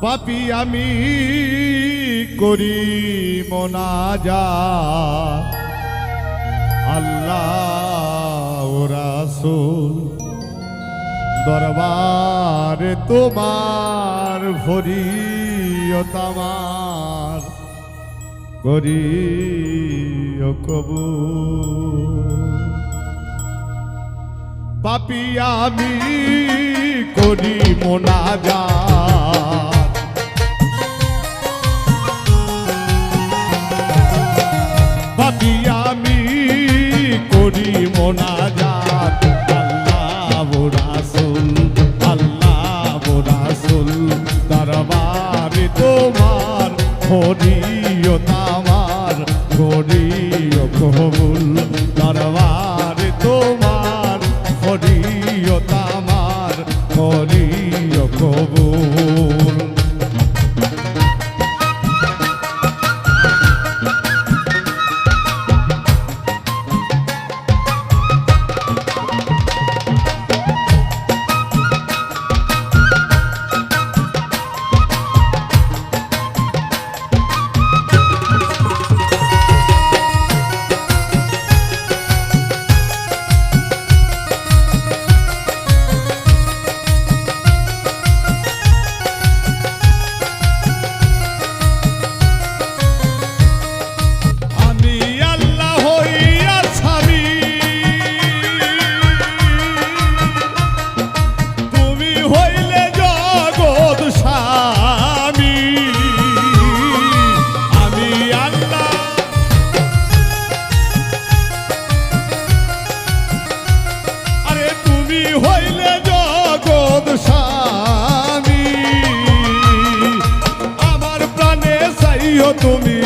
পাপী আমি করি মোনাজাত আল্লাহ রাসূল দরবারে তোমার ভরিও তামার করিও কবুল। পাপী আমি করি মোনাজাত পাপী আমি করি মোনাজাত আল্লাহ রাসূল দরবারে তোমার ভরিও তামার করিও কবুল। দরবারে তোমার ভরিও তামার করিও কবুল। হইলে জগৎ স্বামী আমার প্রাণে চাইও তুমি,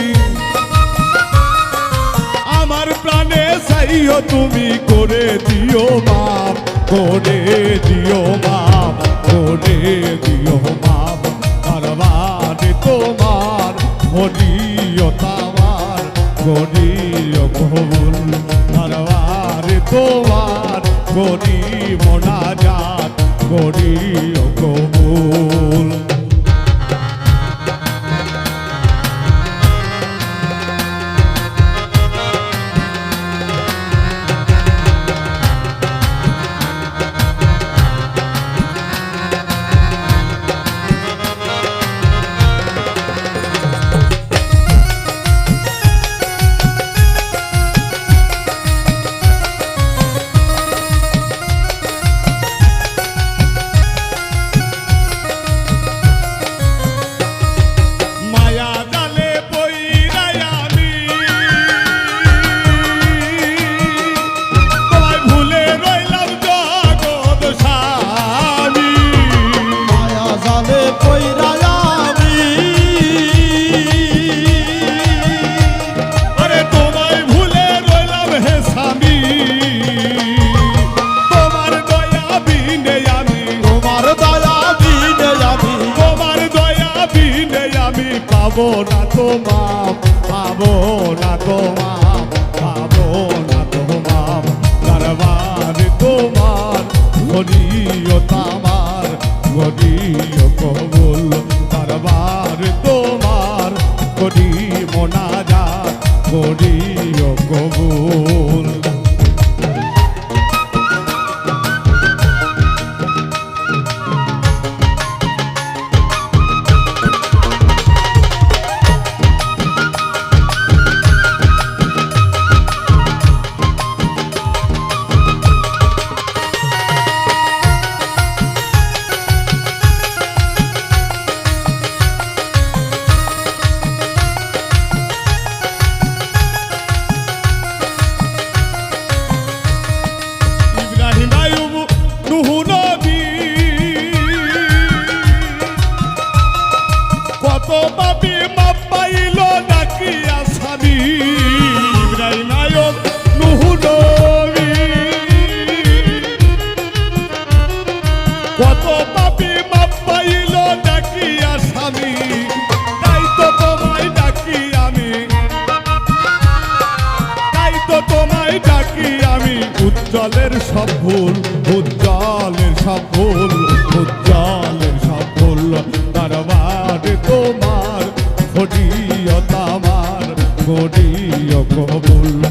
আমার প্রাণে চাইও তুমি করে দিও মাপ, করে দিও মাপ, করে দিও মাপ। দরবারে তোমার ভরিও তামার করিও কবুল। দরবারে তোমার করি মোনাজাত করিও কবুল। পাবো না তো মাপ, পাবো না তো মাপ, পাবো না তো মাপ। দরবারে তোমার ভরিও তামার করিও কবুল। দরবারে তোমার করি মোনাজাত করিও কবুল। কত পাপী মাপ পাইল নাকি আসামি ইব্রাহিম আয়ুব নূহ নবী। কত পাপী মাপ পাইল নাকি আসামি তাই তো তোমায় ডাকি আমি, তাই তো তোমায় ডাকি আমি। উজ্জ্বলের সব ভুল, উজ্জ্বলের সব ভুল, উজ্জ্বলের সব ভুল। দরবার কবুল